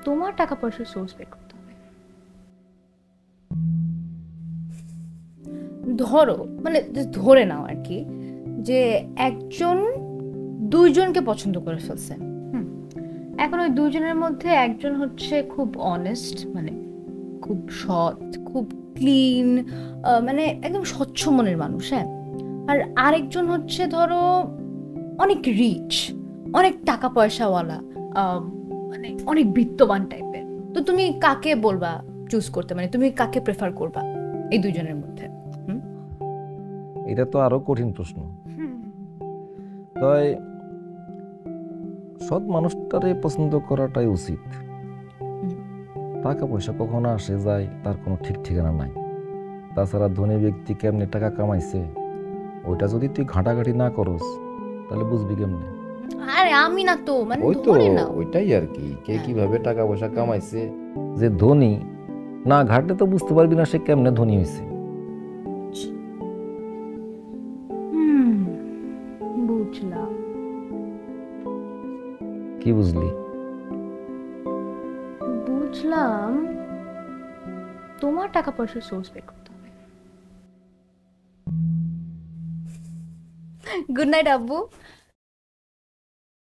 তোমার টাকা পয়সার সোর্স বের করতে হবে। ধরো মানে just ধরে নাও আর কি, যে একজন দুইজনকে পছন্দ করে ফেলছে। হুম, এখন ওই দুইজনের মধ্যে একজন হচ্ছে খুব অনেস্ট, মানে খুব সৎ, খুব ক্লিন, মানে একদম স্বচ্ছ মনের মানুষ, হ্যাঁ। আর আরেকজন হচ্ছে ধরো অনেক রিচ, অনেক টাকা পয়সাওয়ালা, মানে অনেক বিত্তবান টাইপের। তো তুমি কাকে বলবা চুজ করতে, মানে তুমি কাকে প্রেফার করবা এই দুইজনের মধ্যে? হুম? এটা তো আরো কঠিন প্রশ্ন। তাই সৎ মানুষটারে পছন্দ করাটাই উচিত। টাকা পয়সা কখনো আসে যায় তার কোনো ঠিক ঠিকানা নাই। তাছাড়া ধনী ব্যক্তি কেমনে টাকা কামাইছে ওইটা যদি তুই ঘাটাঘাটি না করস তাহলে বুঝবি কেমনে? আরে আমি না তো, মানে ওই তো ধরে নাও। ওইটাই আর কি, কে কিভাবে টাকা পয়সা কামাইছে। যে ধনী না ঘাটলে তো বুঝতে পারবি না সে কেমনে ধনী হয়েছে। হুম, বুঝলাম। কি বুঝলি? বুঝলাম তোমার টাকা পয়সার সোর্স বের করতে হবে। গুড নাইট আব্বু।